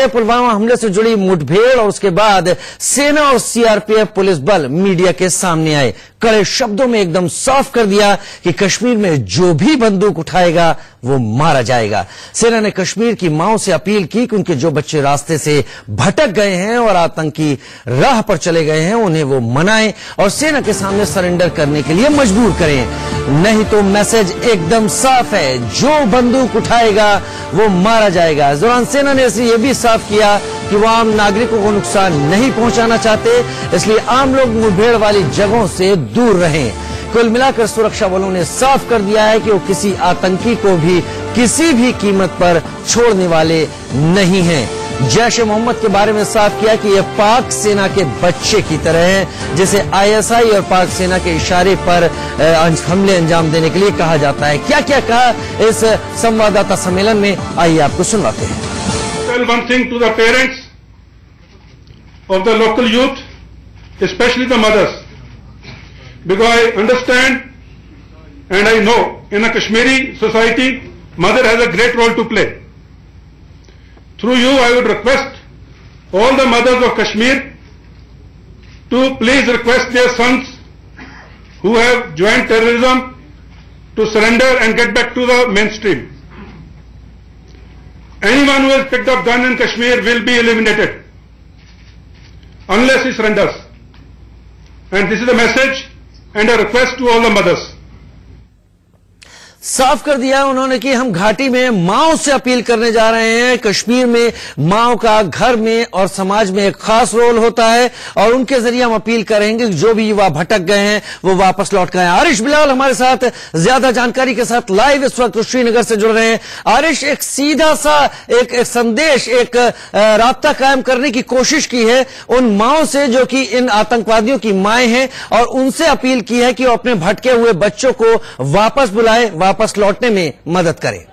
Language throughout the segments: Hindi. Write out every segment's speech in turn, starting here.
है पुलवामा हमले से जुड़ी मुठभेड़ और उसके बाद सेना और सीआरपीएफ पुलिस बल मीडिया के सामने आए, कड़े शब्दों में एकदम साफ कर दिया कि कश्मीर में जो भी बंदूक उठाएगा वो मारा जाएगा। सेना ने कश्मीर की मांओं से अपील की कि उनके जो बच्चे रास्ते से भटक गए हैं और आतंकी राह पर चले गए हैं उन्हें वो मनाएं और सेना के सामने सरेंडर करने के लिए मजबूर करें, नहीं तो मैसेज एकदम साफ है, जो बंदूक उठाएगा वो मारा जाएगा। इस दौरान सेना ने यह भी साफ किया कि वो आम नागरिकों को नुकसान नहीं पहुंचाना चाहते, इसलिए आम लोग मुठभेड़ वाली जगहों से दूर रहें। कुल मिलाकर सुरक्षा बलों ने साफ कर दिया है कि वो किसी आतंकी को भी किसी भी कीमत पर छोड़ने वाले नहीं हैं। जैश ए मोहम्मद के बारे में साफ किया कि यह पाक सेना के बच्चे की तरह है, जिसे आईएसआई और पाक सेना के इशारे पर हमले अंजाम देने के लिए कहा जाता है। क्या क्या कहा इस संवाददाता सम्मेलन में, आइए आपको सुनवाते हैं। Tell one thing to the parents of the local youth, especially the mothers, because I understand and I know in a Kashmiri society, mother has a great role to play. Through you, I would request all the mothers of Kashmir to please request their sons who have joined terrorism to surrender and get back to the mainstream. Anyone who has picked up gun in Kashmir will be eliminated unless he surrenders. And this is a message and a request to all the mothers. साफ कर दिया उन्होंने कि हम घाटी में माओ से अपील करने जा रहे हैं। कश्मीर में माओ का घर में और समाज में एक खास रोल होता है और उनके जरिए हम अपील करेंगे कि जो भी युवा भटक गए हैं वो वापस लौट गए हैं। आरिश बिलाल हमारे साथ ज्यादा जानकारी के साथ लाइव इस वक्त श्रीनगर से जुड़ रहे हैं। आरिश, एक सीधा सा एक संदेश, एक राब्ता कायम करने की कोशिश की है उन माओ से जो कि इन आतंकवादियों की माएं हैं और उनसे अपील की है कि वो अपने भटके हुए बच्चों को वापस बुलाए, वापस लौटने में मदद करें।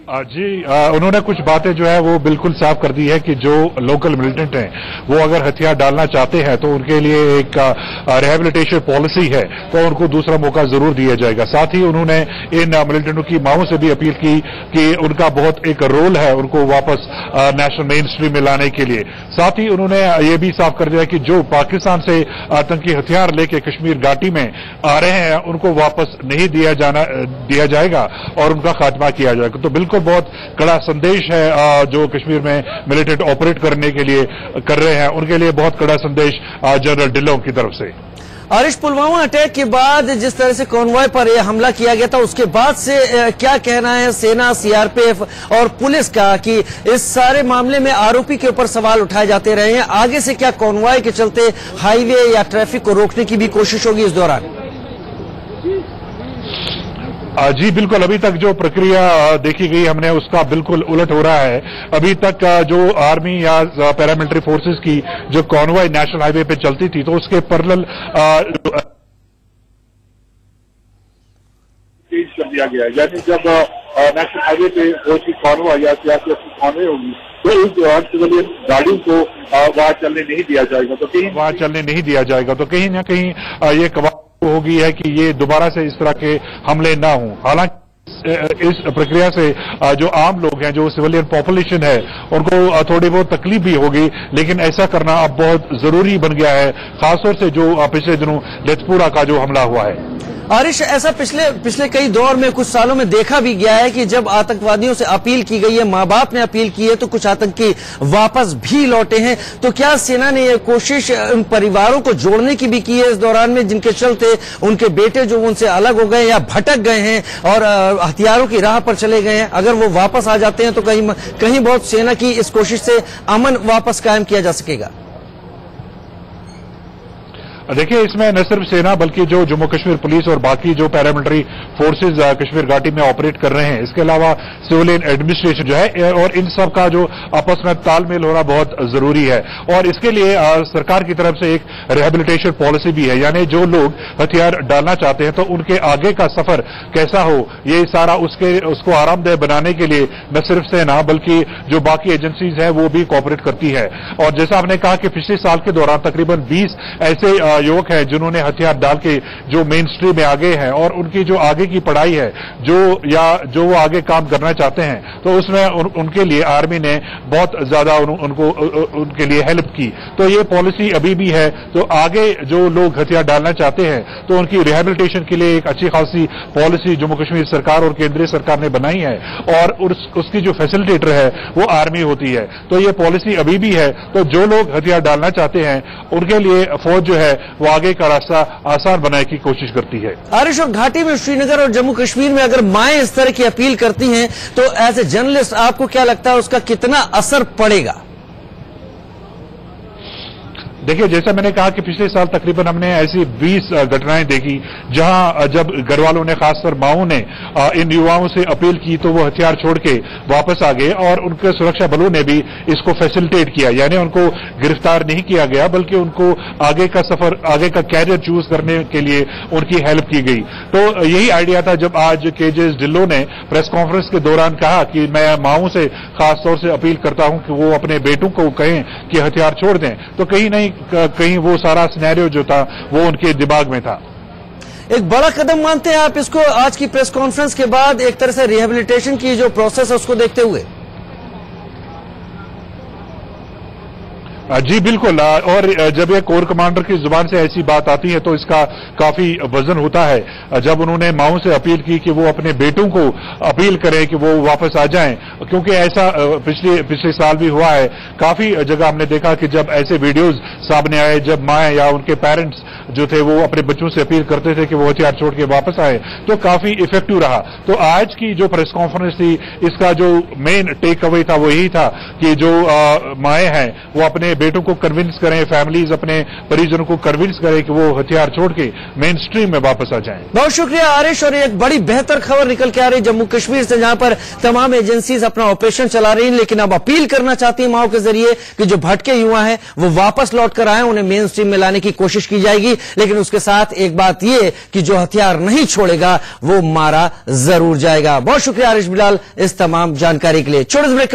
जी, उन्होंने कुछ बातें जो है वो बिल्कुल साफ कर दी है कि जो लोकल मिलिटेंट हैं वो अगर हथियार डालना चाहते हैं तो उनके लिए एक रिहेबिलिटेशन पॉलिसी है, तो उनको दूसरा मौका जरूर दिया जाएगा। साथ ही उन्होंने इन मिलिटेंटों की मांगों से भी अपील की कि उनका बहुत एक रोल है उनको वापस नेशनल मेन स्ट्रीम में लाने के लिए। साथ ही उन्होंने ये भी साफ कर दिया कि जो पाकिस्तान से आतंकी हथियार लेके कश्मीर घाटी में आ रहे हैं उनको वापस नहीं दिया जाएगा और उनका खात्मा किया जाएगा। तो बिल्कुल बहुत कड़ा संदेश है जो कश्मीर में मिलिटेंट ऑपरेट करने के लिए कर रहे हैं, उनके लिए बहुत कड़ा संदेश जनरल ढिल्लों की तरफ से। आरिश, पुलवामा अटैक के बाद जिस तरह से कॉन्वॉय पर यह हमला किया गया था उसके बाद से क्या कहना है सेना, सीआरपीएफ और पुलिस का कि इस सारे मामले में आरोपी के ऊपर सवाल उठाए जाते रहे हैं, आगे से क्या कॉन्वॉय के चलते हाईवे या ट्रैफिक को रोकने की भी कोशिश होगी इस दौरान? जी बिल्कुल, अभी तक जो प्रक्रिया देखी गई हमने उसका बिल्कुल उलट हो रहा है। अभी तक जो आर्मी या पैरामिलिट्री फोर्सेस की जो कॉन्वॉय नेशनल हाईवे पे चलती थी तो उसके पैरेलल चेंज कर दिया गया है, यानी जब नेशनल हाईवे पे कोई कॉन्वॉय या सियासी कॉन्वॉय होगी तो उस दौरान सिविलियन गाड़ियों को वहां चलने नहीं दिया जाएगा। तो कहीं ना कहीं ये कवायद होगी है कि ये दोबारा से इस तरह के हमले ना हों। हालांकि इस प्रक्रिया से जो आम लोग हैं, जो सिविलियन पॉपुलेशन है, उनको थोड़ी बहुत तकलीफ भी होगी, लेकिन ऐसा करना अब बहुत जरूरी बन गया है, खासतौर से जो पिछले दिनों लेथपुरा का जो हमला हुआ है। आरिश, ऐसा पिछले कई दौर में कुछ सालों में देखा भी गया है कि जब आतंकवादियों से अपील की गई है, माँ बाप ने अपील की है तो कुछ आतंकी वापस भी लौटे हैं। तो क्या सेना ने यह कोशिश उन परिवारों को जोड़ने की भी की है इस दौरान में जिनके चलते उनके बेटे जो उनसे अलग हो गए या भटक गए हैं और हथियारों की राह पर चले गए हैं, अगर वो वापस आ जाते हैं तो कहीं बहुत सेना की इस कोशिश से अमन वापस कायम किया जा सकेगा? देखिए, इसमें न सिर्फ सेना बल्कि जो जम्मू कश्मीर पुलिस और बाकी जो पैरामिलिट्री फोर्सेज कश्मीर घाटी में ऑपरेट कर रहे हैं, इसके अलावा सिविलियन एडमिनिस्ट्रेशन जो है और इन सब का जो आपस में तालमेल होना बहुत जरूरी है। और इसके लिए सरकार की तरफ से एक रिहेबिलिटेशन पॉलिसी भी है, यानी जो लोग हथियार डालना चाहते हैं तो उनके आगे का सफर कैसा हो, ये सारा उसको आरामदेह बनाने के लिए न सिर्फ सेना बल्कि जो बाकी एजेंसीज हैं वो भी कोऑपरेट करती है। और जैसा आपने कहा कि पिछले साल के दौरान तकरीबन 20 ऐसे युवक हैं जिन्होंने हथियार डाल के जो मेन स्ट्रीम में आगे हैं और उनकी जो आगे की पढ़ाई है जो वो आगे काम करना चाहते हैं, तो उसमें उनके लिए आर्मी ने बहुत ज्यादा उनके लिए हेल्प की। तो ये पॉलिसी अभी भी है। तो आगे जो लोग हथियार डालना चाहते हैं तो उनकी रिहेबिलिटेशन के लिए एक अच्छी खासी पॉलिसी जम्मू कश्मीर सरकार और केंद्रीय सरकार ने बनाई है और उसकी जो फैसिलिटेटर है वो आर्मी होती है। तो ये पॉलिसी अभी भी है। तो जो लोग हथियार डालना चाहते हैं उनके लिए फौज जो है वो आगे का रास्ता आसान बनाने की कोशिश करती है। आरिश, और घाटी में श्रीनगर और जम्मू कश्मीर में अगर माएं इस तरह की अपील करती हैं तो एज ए जर्नलिस्ट आपको क्या लगता है उसका कितना असर पड़ेगा? देखिए, जैसा मैंने कहा कि पिछले साल तकरीबन हमने ऐसी 20 घटनाएं देखी जहां जब घर वालों ने, खासकर माओं ने इन युवाओं से अपील की तो वो हथियार छोड़ के वापस आ गए और उनके सुरक्षा बलों ने भी इसको फैसिलिटेट किया, यानी उनको गिरफ्तार नहीं किया गया बल्कि उनको आगे का सफर, आगे का कैरियर चूज करने के लिए उनकी हेल्प की गई। तो यही आइडिया था जब आज केजेस ढिल्लों ने प्रेस कॉन्फ्रेंस के दौरान कहा कि मैं माओं से खासतौर से अपील करता हूं कि वो अपने बेटों को कहें कि हथियार छोड़ दें। तो कहीं वो सारा सिनेरियो जो था वो उनके दिमाग में था। एक बड़ा कदम मानते हैं आप इसको आज की प्रेस कॉन्फ्रेंस के बाद, एक तरह से रिहेबिलिटेशन की जो प्रोसेस है उसको देखते हुए? जी बिल्कुल। और जब एक कोर कमांडर की जुबान से ऐसी बात आती है तो इसका काफी वजन होता है। जब उन्होंने माओं से अपील की कि वो अपने बेटों को अपील करें कि वो वापस आ जाएं, क्योंकि ऐसा पिछले साल भी हुआ है। काफी जगह हमने देखा कि जब ऐसे वीडियोज सामने आए, जब माएं या उनके पेरेंट्स जो थे वो अपने बच्चों से अपील करते थे कि वो हथियार छोड़ के वापस आए, तो काफी इफेक्टिव रहा। तो आज की जो प्रेस कॉन्फ्रेंस थी, इसका जो मेन टेक अवे था वो यही था कि जो माएं हैं वो अपने बेटों को कन्विंस करें, फैमिलीज अपने परिजनों को कन्विंस करें कि वो हथियार छोड़ के मेन स्ट्रीम में वापस आ जाएं। बहुत शुक्रिया आरिश। और एक बड़ी बेहतर खबर निकल के आ रही जम्मू कश्मीर से, जहां पर तमाम एजेंसीज अपना ऑपरेशन चला रही हैं, लेकिन अब अपील करना चाहती है माओ के जरिए कि जो भटके युवा हैं वो वापस लौट कर आए, उन्हें मेन स्ट्रीम में लाने की कोशिश की जाएगी। लेकिन उसके साथ एक बात ये कि जो हथियार नहीं छोड़ेगा वो मारा जरूर जाएगा। बहुत शुक्रिया आरिश बिलाल इस तमाम जानकारी के लिए। छोटे ब्रेक